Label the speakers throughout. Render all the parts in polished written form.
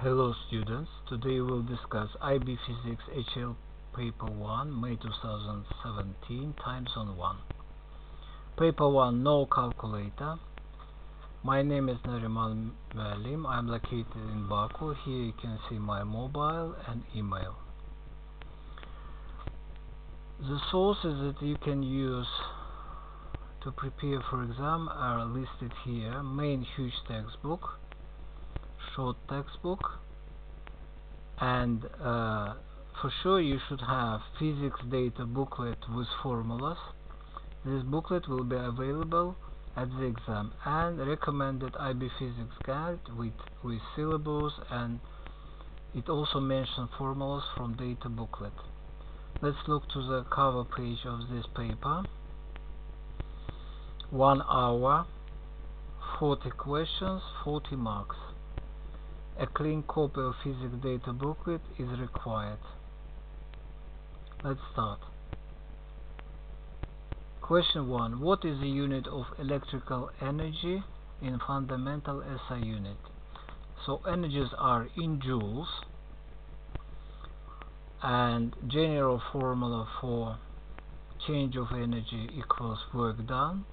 Speaker 1: Hello students, today we'll discuss IB Physics HL Paper 1, May 2017, Time Zone 1. Paper 1, no calculator. My name is Nariman Malim. I'm located in Baku. Here you can see my mobile and email. The sources that you can use to prepare for exam are listed here. Main huge textbook, short textbook, and for sure you should have physics data booklet with formulas. This booklet will be available at the exam, and recommended IB Physics guide with syllabus, and it also mentions formulas from data booklet. Let's look to the cover page of this paper. 1 hour, 40 questions, 40 marks. A clean copy of physics data booklet is required. Let's start. Question 1. What is the unit of electrical energy in fundamental SI unit? So energies are in joules, and general formula for change of energy equals work done.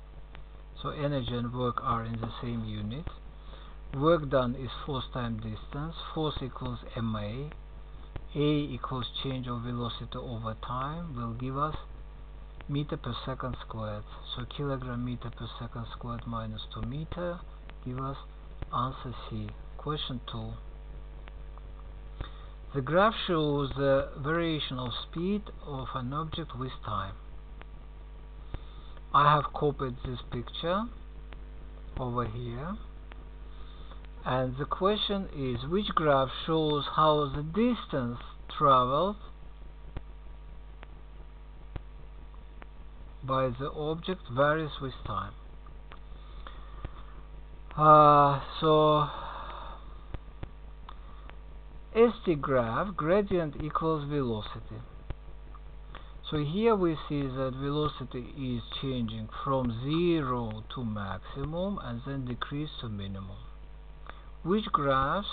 Speaker 1: So energy and work are in the same unit. Work done is force times distance. Force equals Ma. A equals change of velocity over time will give us meter per second squared. So kilogram meter per second squared minus 2 meter give us answer C. Question 2. The graph shows the variation of speed of an object with time. I have copied this picture over here. And the question is, which graph shows how the distance traveled by the object varies with time? So ST graph, gradient equals velocity. So here we see that velocity is changing from 0 to maximum and then decrease to minimum. Which graphs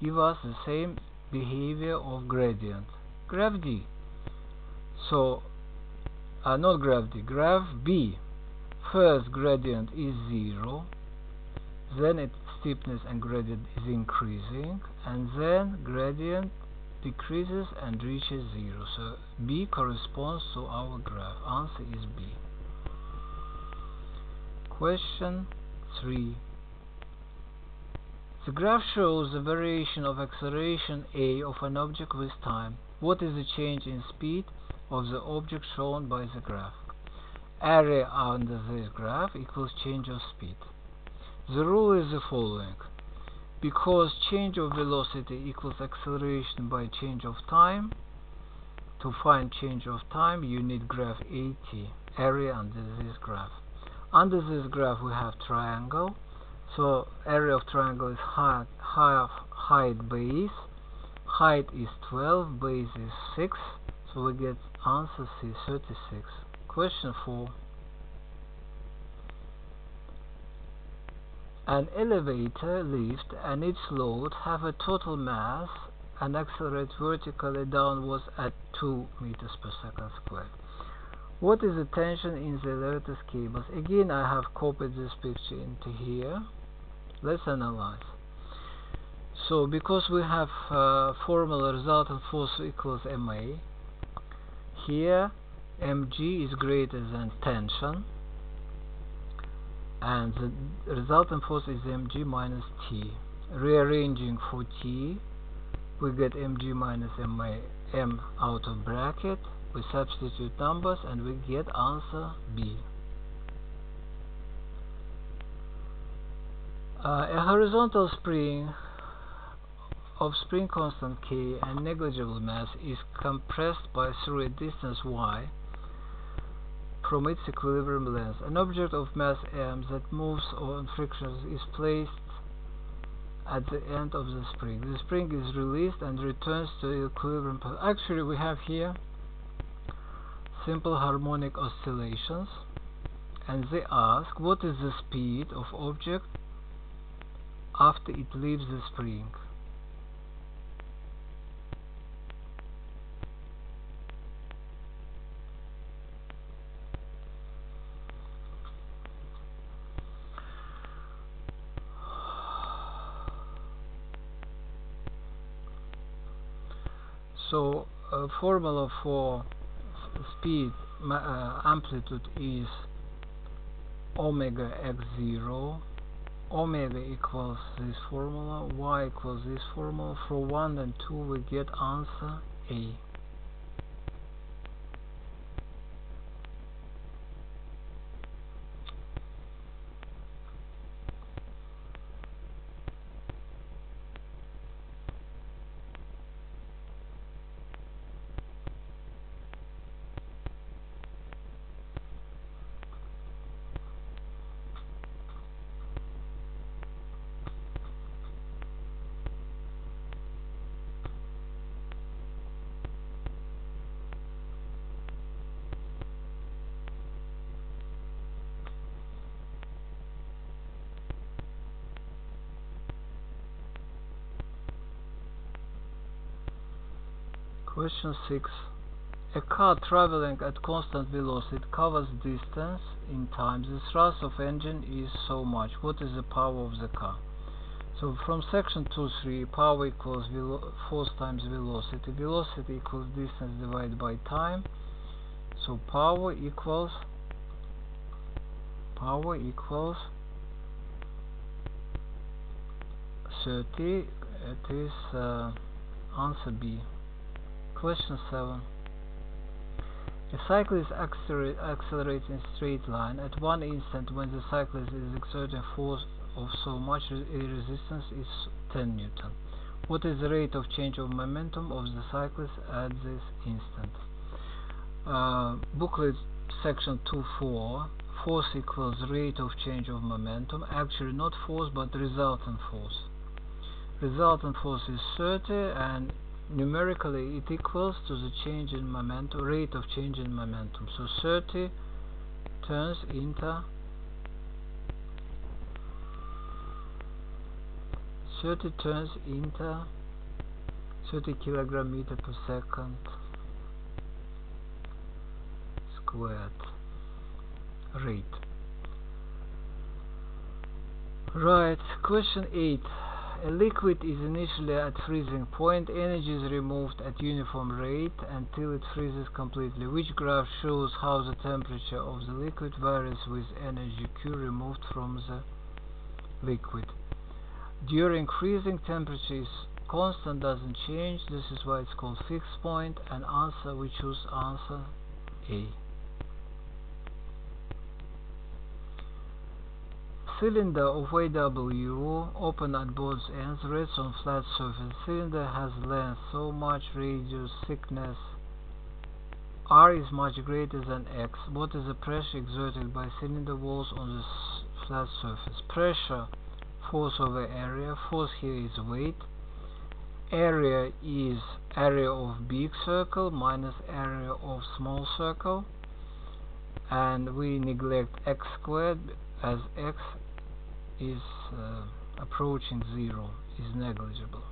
Speaker 1: give us the same behavior of gradient? Graph D. So, not graph D, graph B. First gradient is 0, then its steepness and gradient is increasing, and then gradient decreases and reaches 0. So B corresponds to our graph. Answer is B. Question 3. The graph shows the variation of acceleration A of an object with time. What is the change in speed of the object shown by the graph? Area under this graph equals change of speed. The rule is the following. Because change of velocity equals acceleration by change of time, to find change of time you need graph AT, area under this graph. Under this graph we have triangle. So area of triangle is height base. Height is 12, base is 6. So we get answer C, 36. Question 4. An elevator, lift, and its load have a total mass and accelerate vertically downwards at 2 meters per second squared. What is the tension in the elevator's cables? Again, I have copied this picture into here. Let's analyze. So because we have formula resultant force equals Ma, here Mg is greater than tension, and the resultant force is Mg minus T. Rearranging for T, we get Mg minus Ma, M out of bracket. We substitute numbers and we get answer B. A horizontal spring of spring constant K and negligible mass is compressed through a distance y from its equilibrium length. An object of mass m that moves on friction is placed at the end of the spring. The spring is released and returns to equilibrium. Actually, we have here simple harmonic oscillations, and they ask what is the speed of object after it leaves the spring. So formula for speed amplitude is omega x0. Omega equals this formula, y equals this formula. For 1 and 2 we get answer A. Question 6. A car traveling at constant velocity covers distance in time. The thrust of engine is so much. What is the power of the car? So from section 2.3, power equals force times velocity. Velocity equals distance divided by time. So power equals 30. It is answer B. Question 7. A cyclist accelerates in straight line. At one instant when the cyclist is exerting force of so much, resistance is 10 Newton. What is the rate of change of momentum of the cyclist at this instant? Booklet section 2.4. Force equals rate of change of momentum. Actually not force but resultant force. Resultant force is 30 and numerically it equals to the change in momentum, rate of change in momentum. So 30 turns into 30 kilogram meter per second squared rate. Right, question 8. A liquid is initially at freezing point. Energy is removed at uniform rate until it freezes completely. Which graph shows how the temperature of the liquid varies with energy Q removed from the liquid? During freezing, temperature is constant, doesn't change. This is why it's called fixed point. And answer, we choose answer A. Cylinder of AW, open at both ends, rests on flat surface. Cylinder has length so much, radius, thickness. R is much greater than X. What is the pressure exerted by cylinder walls on the flat surface? Pressure, force over area. Force here is weight. Area is area of big circle minus area of small circle. And we neglect X squared as X is approaching 0, is negligible.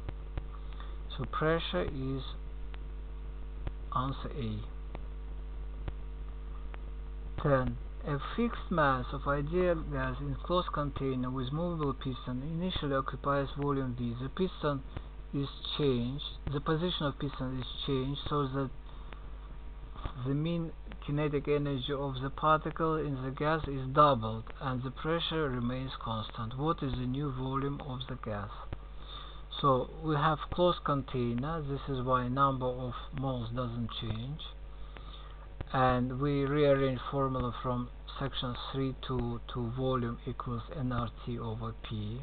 Speaker 1: So pressure is answer A. 10. A fixed mass of ideal gas in closed container with movable piston initially occupies volume V. The piston is changed, the position of piston is changed so that the mean kinetic energy of the particle in the gas is doubled and the pressure remains constant. What is the new volume of the gas? So we have closed container. This is why number of moles doesn't change. And we rearrange formula from section 3 to volume equals nRT over P.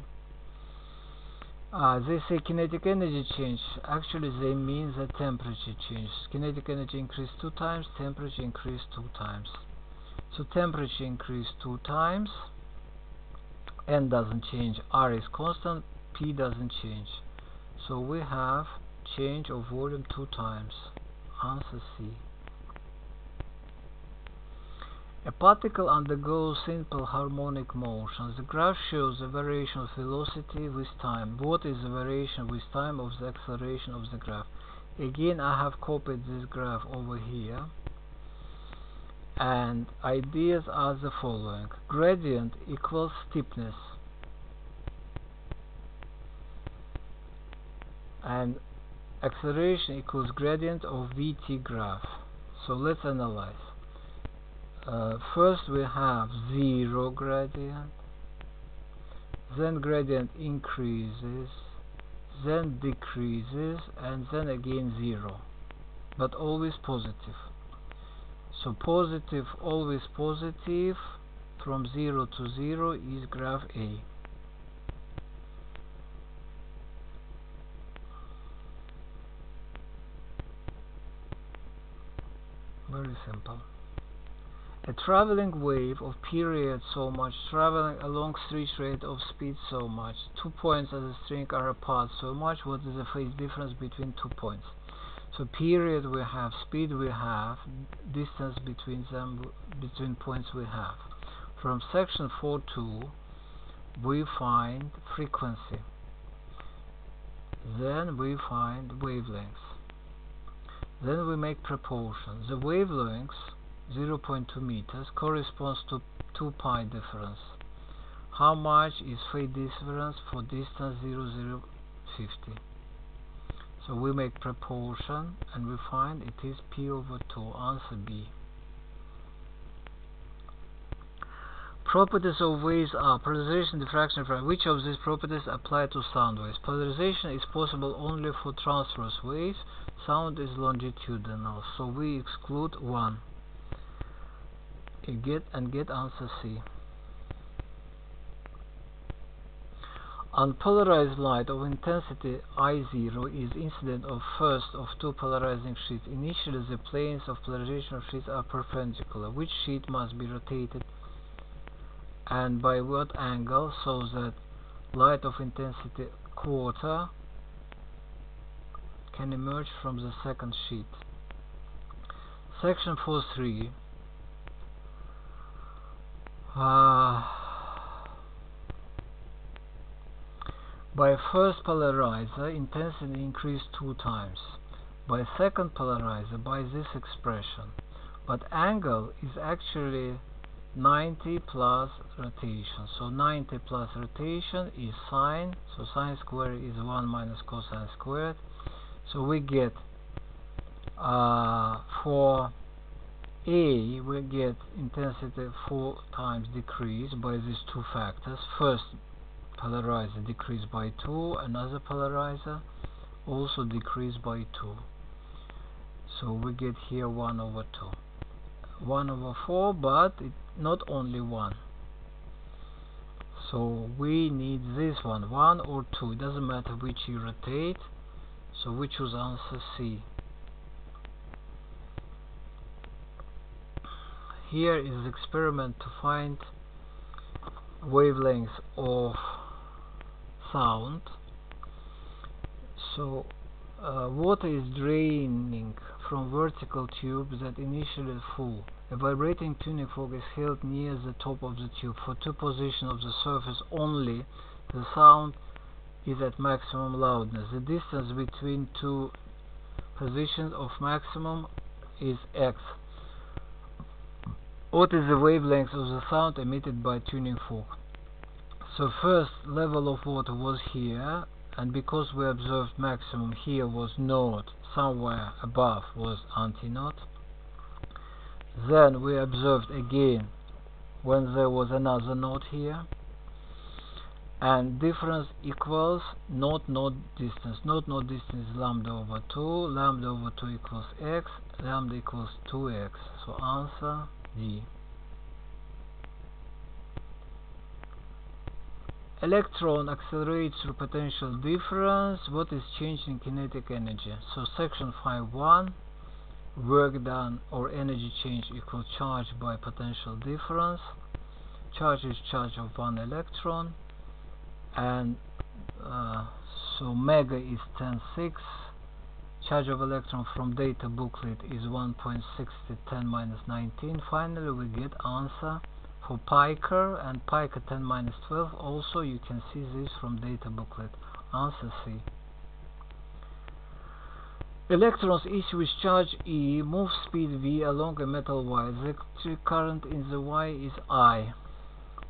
Speaker 1: They say kinetic energy change. Actually they mean the temperature change. Kinetic energy increased 2 times, temperature increased 2 times. So temperature increased 2 times, N doesn't change, R is constant, P doesn't change. So we have change of volume 2 times. Answer C. A particle undergoes simple harmonic motion. The graph shows the variation of velocity with time. What is the variation with time of the acceleration of the graph? Again, I have copied this graph over here. And ideas are the following. Gradient equals steepness. And acceleration equals gradient of vt graph. So let's analyze. First we have 0 gradient, then gradient increases, then decreases, and then again 0, but always positive. So positive, always positive, from 0 to 0 is graph A. Very simple. A traveling wave of period so much, traveling along straight rate of speed so much, 2 points as a string are apart so much. What is the phase difference between 2 points? So period we have, speed we have, distance between them, between points we have. From section 4.2 we find frequency, then we find wavelengths, then we make proportion. The wavelengths 0.2 meters corresponds to 2 pi difference. How much is phase difference for distance 0,050? So we make proportion and we find it is p/2. Answer B. Properties of waves are polarization, diffraction, refraction. Which of these properties apply to sound waves? Polarization is possible only for transverse waves. Sound is longitudinal, so we exclude 1. Get answer C. Unpolarized light of intensity I0 is incident of first of 2 polarizing sheets. Initially the planes of polarization of sheets are perpendicular. Which sheet must be rotated and by what angle so that light of intensity quarter can emerge from the second sheet? Section 4.3. By first polarizer, intensity increased 2 times. By second polarizer, by this expression. But angle is actually 90 plus rotation. So 90 plus rotation is sine. So sine squared is 1 minus cosine squared. So we get for A, we get intensity 4 times decrease by these 2 factors. First polarizer decreased by 2, another polarizer also decreased by 2. So we get here 1/2. 1/4, but not only 1. So we need this one, 1 or 2. It doesn't matter which you rotate. So we choose answer C. Here is the experiment to find wavelength of sound. So water is draining from vertical tube that initially full. A vibrating tuning fork is held near the top of the tube. For 2 positions of the surface only, the sound is at maximum loudness. The distance between 2 positions of maximum is x. What is the wavelength of the sound emitted by tuning fork? So first level of water was here, and because we observed maximum here was naught, somewhere above was anti-naught. Then we observed again when there was another naught here, and difference equals naught distance. Naught distance is lambda/2. Lambda/2 equals x. Lambda equals 2x. So answer D. Electron accelerates through potential difference. What is changed in kinetic energy? So section 5.1, work done or energy change equals charge by potential difference. Charge is charge of 1 electron, and so mega is 10.6. Charge of electron from data booklet is 1.60 10⁻19. Finally we get answer for piker, and piker 10⁻12. Also you can see this from data booklet. Answer C. Electrons each with charge E move speed v along a metal wire. The electric current in the wire is I.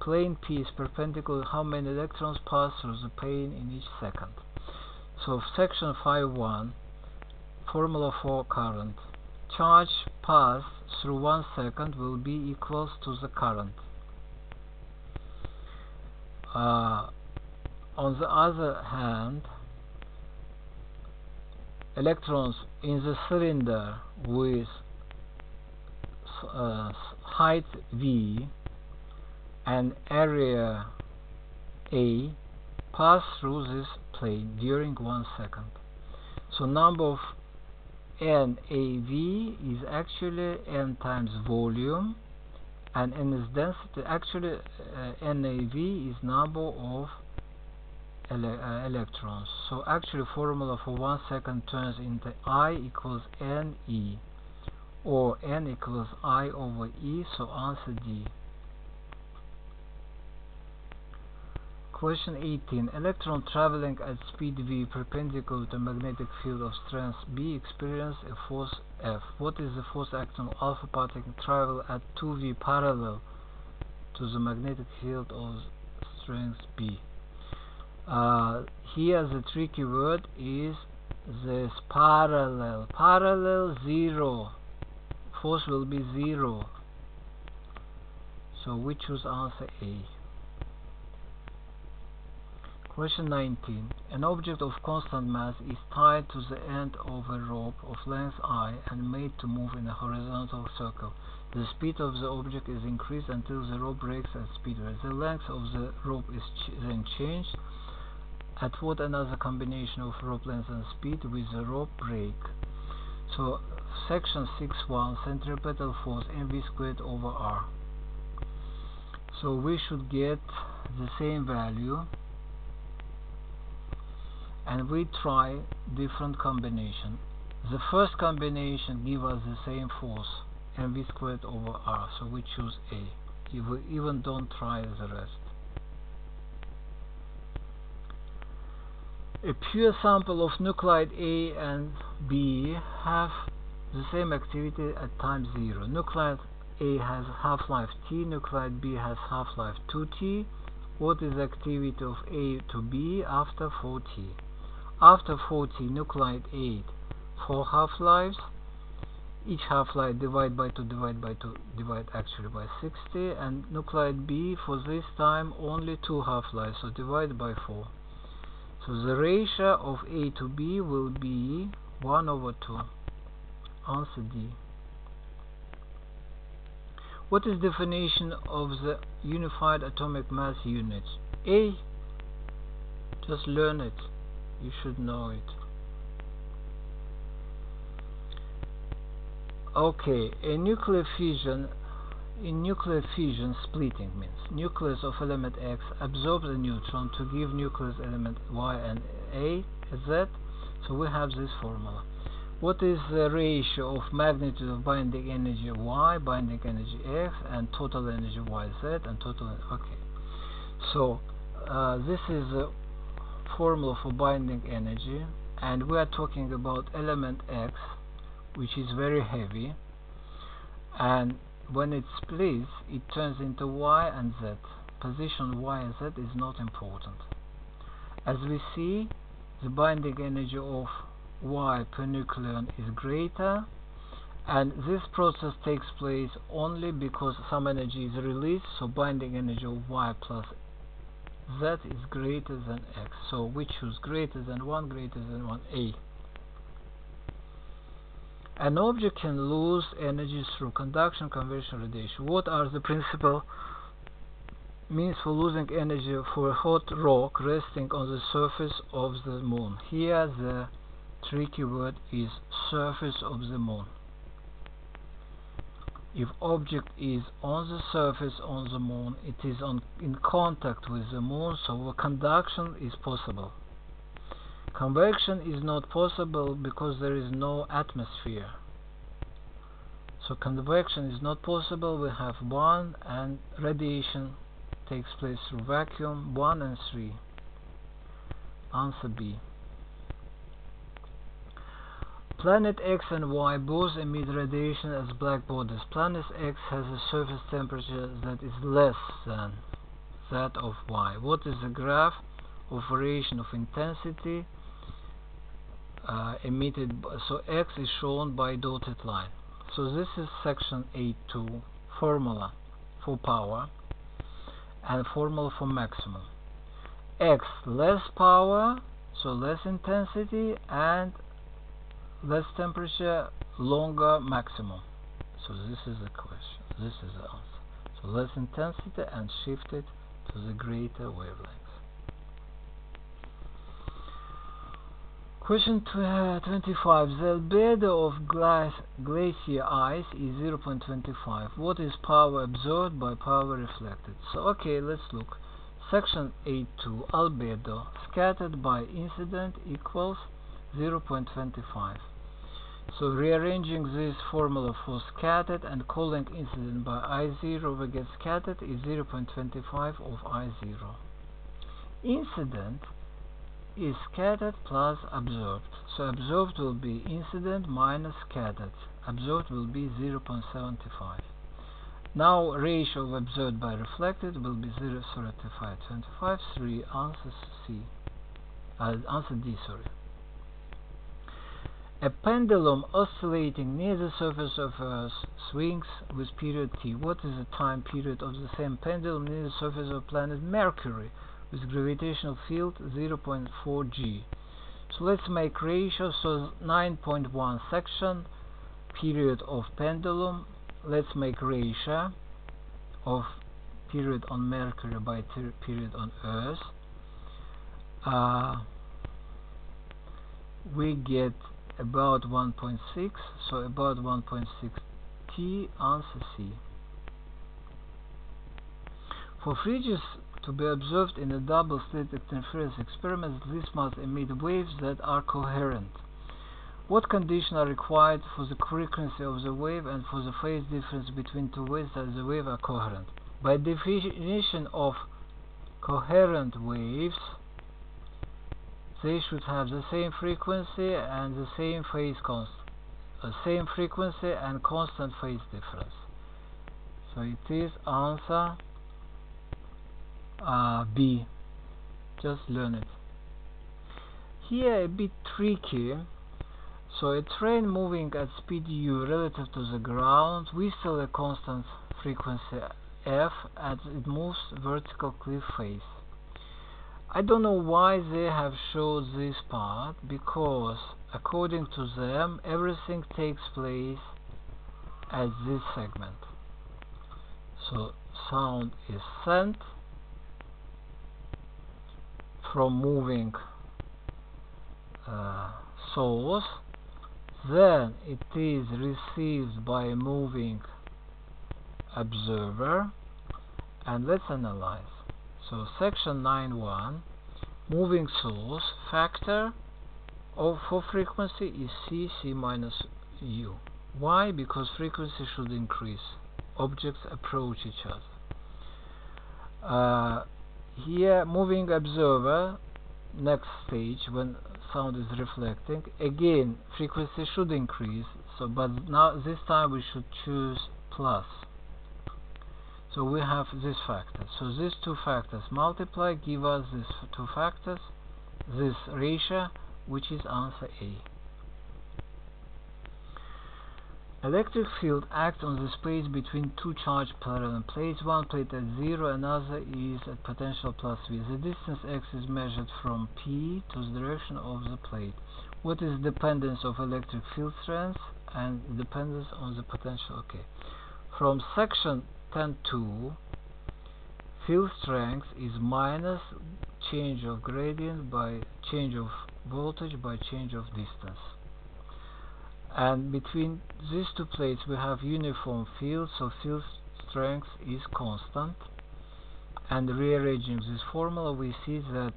Speaker 1: Plane P is perpendicular. How many electrons pass through the plane in each second? So section 5.1, Formula for current. Charge passed through 1 second will be equals to the current. On the other hand, electrons in the cylinder with height V and area A pass through this plane during 1 second. So number of NAV is actually N times volume, and in its density actually NAV is number of electrons. So actually formula for 1 second turns into I equals NE, or N equals I over E, so answer D. Question 18. Electron traveling at speed v perpendicular to magnetic field of strength B experience a force F. What is the force acting on alpha particle travel at 2v parallel to the magnetic field of strength B? Here the tricky word is this parallel. Parallel 0. Force will be 0. So we choose answer A. Question 19. An object of constant mass is tied to the end of a rope of length I and made to move in a horizontal circle. The speed of the object is increased until the rope breaks at speed v. The length of the rope is then changed. At what another combination of rope length and speed will the rope break? So section 6.1, centripetal force mv squared over r. So we should get the same value, and we try different combination. The first combination give us the same force, mv squared over r, so we choose A. We even don't try the rest. A pure sample of nuclide A and B have the same activity at time 0. Nuclide A has half-life t, nuclide B has half-life 2t. What is the activity of A to B after 4t? After 4t, nuclide A 4 half-lives. Each half-life divide by 2, divide actually by 60, and nuclide B for this time only 2 half-lives, so divide by 4. So the ratio of A to B will be 1 over 2. Answer D. What is definition of the unified atomic mass unit? A. Just learn it. You should know it. Okay, in nuclear fission, splitting means nucleus of element X absorbs a neutron to give nucleus element Y and A Z. So we have this formula. What is the ratio of magnitude of binding energy Y, binding energy X, and total energy YZ, and total? Okay. So this is the formula for binding energy, and we are talking about element X, which is very heavy, and when it splits it turns into Y and Z. Position Y and Z is not important. As we see, the binding energy of Y per nucleon is greater, and this process takes place only because some energy is released, so binding energy of Y plus Z is greater than X. So we choose greater than 1, greater than 1, A. An object can lose energy through conduction, convection, radiation. What are the principal means for losing energy for a hot rock resting on the surface of the moon? Here the tricky word is surface of the moon. If object is on the surface on the moon, it is in contact with the moon, so conduction is possible. Convection is not possible because there is no atmosphere. So convection is not possible. We have 1, and radiation takes place through vacuum. 1 and 3. Answer B. Planet X and Y both emit radiation as black bodies. Planet X has a surface temperature that is less than that of Y. What is the graph of variation of intensity emitted, so X is shown by dotted line. So this is section 8.2 formula for power and formula for maximum. X less power, so less intensity, and less temperature, longer maximum. So this is the question, this is the answer. So less intensity and shifted to the greater wavelength. Question 25. The albedo of glacier ice is 0.25. What is power absorbed by power reflected? So okay, let's look. Section 8.2 albedo scattered by incident equals 0.25. So rearranging this formula for scattered and calling incident by I0 we get scattered is 0.25 of I0. Incident is scattered plus absorbed. So absorbed will be incident minus scattered. Absorbed will be 0.75. Now ratio of absorbed by reflected will be 0.35. 25, 3, answer C. Answer D, sorry. A pendulum oscillating near the surface of Earth swings with period t. What is the time period of the same pendulum near the surface of planet Mercury with gravitational field 0.4 g? So let's make ratio. So 9.1 section period of pendulum. Let's make ratio of period on Mercury by period on Earth. We get about 1.6, so about 1.6 t, answer C. For fringes to be observed in a double-slit interference experiment, this must emit waves that are coherent. What conditions are required for the frequency of the wave and for the phase difference between two waves that the wave are coherent? By definition of coherent waves, they should have the same frequency and the same phase constant, same frequency and constant phase difference. So it is answer B. Just learn it. Here a bit tricky. So a train moving at speed u relative to the ground with still a constant frequency f as it moves vertical cliff face. I don't know why they have showed this part, because according to them everything takes place at this segment. So sound is sent from moving source, then it is received by a moving observer, and let's analyze. So section 9.1, moving source, factor for frequency is C minus U. Why? Because frequency should increase. Objects approach each other. Here, moving observer, next stage, when sound is reflecting, again, frequency should increase. So, but now this time we should choose plus. So we have this factor. So these two factors multiply, give us these two factors, this ratio, which is answer A. Electric field acts on the space between two charged parallel plates. One plate at 0, another is at potential plus V. The distance x is measured from P to the direction of the plate. What is dependence of electric field strength and dependence on the potential? Okay. From section 10.2, field strength is minus change of gradient by change of voltage by change of distance. And between these two plates we have uniform field, so field strength is constant. And rearranging this formula we see that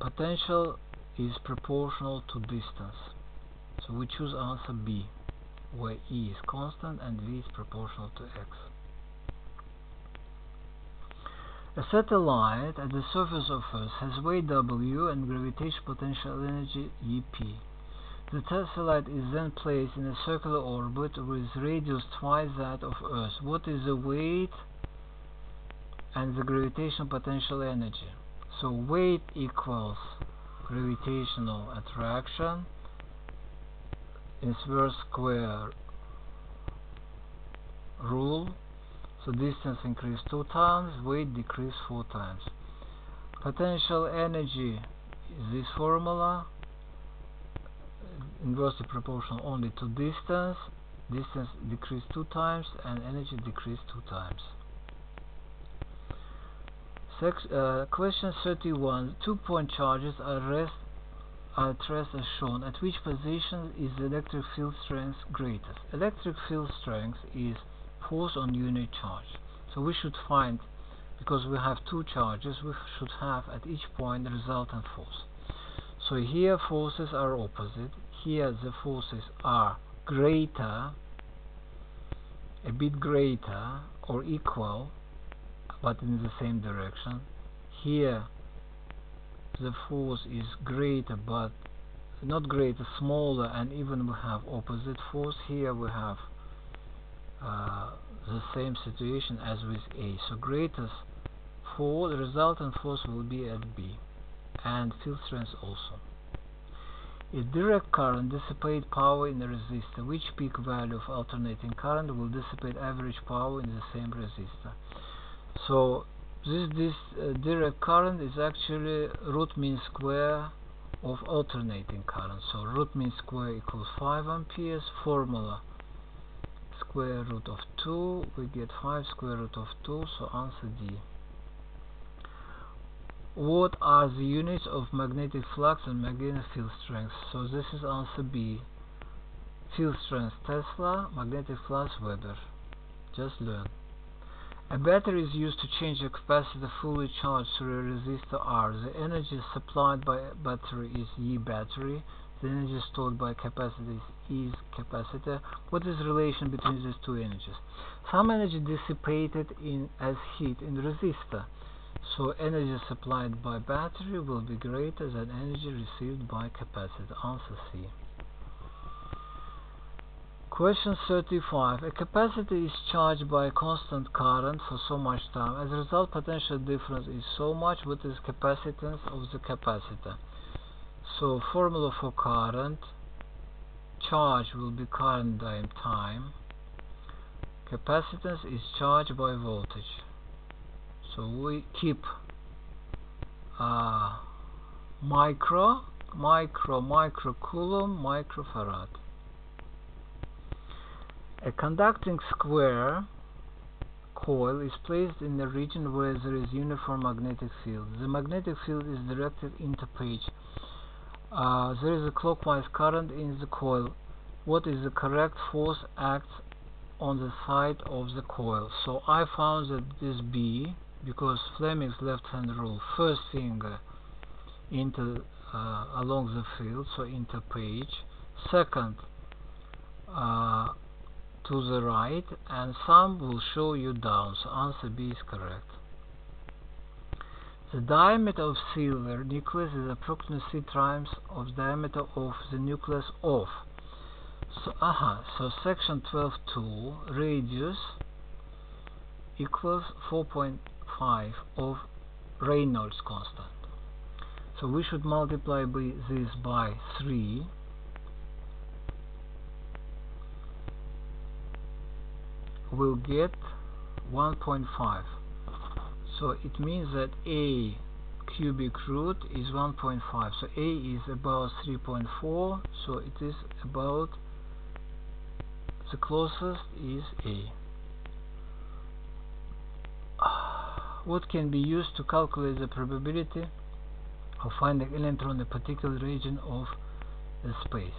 Speaker 1: potential is proportional to distance. So we choose answer B, where E is constant and V is proportional to X. A satellite at the surface of Earth has weight W and gravitational potential energy EP. The satellite is then placed in a circular orbit with radius twice that of Earth. What is the weight and the gravitational potential energy? So weight equals gravitational attraction, inverse square rule. So distance increased 2 times, weight decreased 4 times. Potential energy is this formula, inversely proportional only to distance. Distance decreased 2 times and energy decreased 2 times. Question 31. 2-point charges are at rest as shown. At which position is the electric field strength greatest? Electric field strength is force on unit charge. So we should find, because we have 2 charges, we should have at each point the resultant force. So here forces are opposite. Here the forces are greater, a bit greater or equal, but in the same direction. Here the force is greater, but not greater, smaller, and even we have opposite force. Here we have the same situation as with A. So greatest force, the resultant force will be at B, and field strength also. A direct current dissipates power in a resistor. Which peak value of alternating current will dissipate average power in the same resistor? So this direct current is actually root mean square of alternating current. So root mean square equals 5 amperes. Formula square root of 2, we get 5 square root of 2. So answer D. What are the units of magnetic flux and magnetic field strength? So this is answer B. Field strength Tesla, magnetic flux Weber. Just learn. A battery is used to change a capacitor fully charged through a resistor R. The energy supplied by a battery is E battery. The energy stored by a capacitor is E capacitor. What is the relation between these two energies? Some energy dissipated as heat in resistor. So energy supplied by battery will be greater than energy received by capacitor. Answer C. Question 35. A capacitor is charged by a constant current for so much time. As a result, potential difference is so much. What is capacitance of the capacitor? So formula for current, charge will be current times time. Capacitance is charge by voltage. So we keep micro coulomb, microfarad. A conducting square coil is placed in a region where there is uniform magnetic field. The magnetic field is directed into page. There is a clockwise current in the coil. What is the correct force acts on the side of the coil? So I found that this B, because Fleming's left hand rule, first finger into along the field, so into page, second to the right, and some will show you down. So answer B is correct. The diameter of silver nucleus is approximately 3 times of diameter of the nucleus of. So section 12.2 radius equals 4.5 of Reynolds constant. So we should multiply this by 3. We'll get 1.5. So it means that A cubic root is 1.5. So A is about 3.4. So it is about, the closest is A. What can be used to calculate the probability of finding electron in a particular region of the space?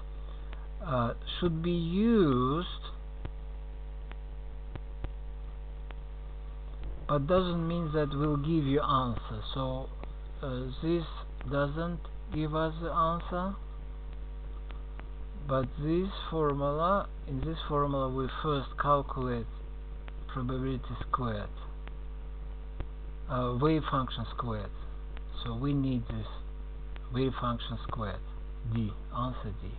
Speaker 1: Should be used, but doesn't mean that will give you answer. So this doesn't give us the answer, but this formula, in this formula we first calculate probability squared, wave function squared. So we need this wave function squared. D. Answer D.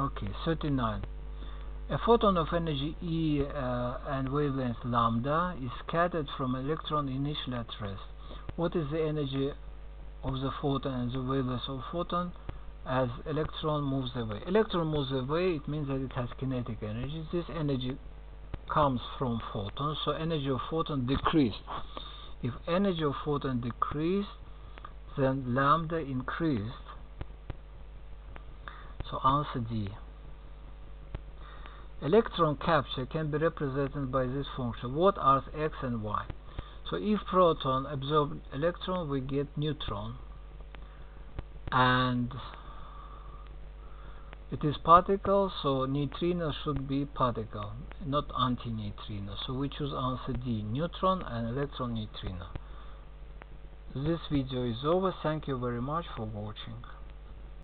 Speaker 1: Okay, 39. A photon of energy E and wavelength lambda is scattered from an electron initially at rest. What is the energy of the photon and the wavelength of photon as electron moves away. Electron moves away, it means that it has kinetic energy. This energy comes from photons, so energy of photon decreased. If energy of photon decreased, then lambda increased. So answer D. Electron capture can be represented by this function. What are x and y? So if proton absorb electron, we get neutron, and it is particle, so neutrino should be particle, not antineutrino. So we choose answer D, neutron and electron neutrino. This video is over. Thank you very much for watching.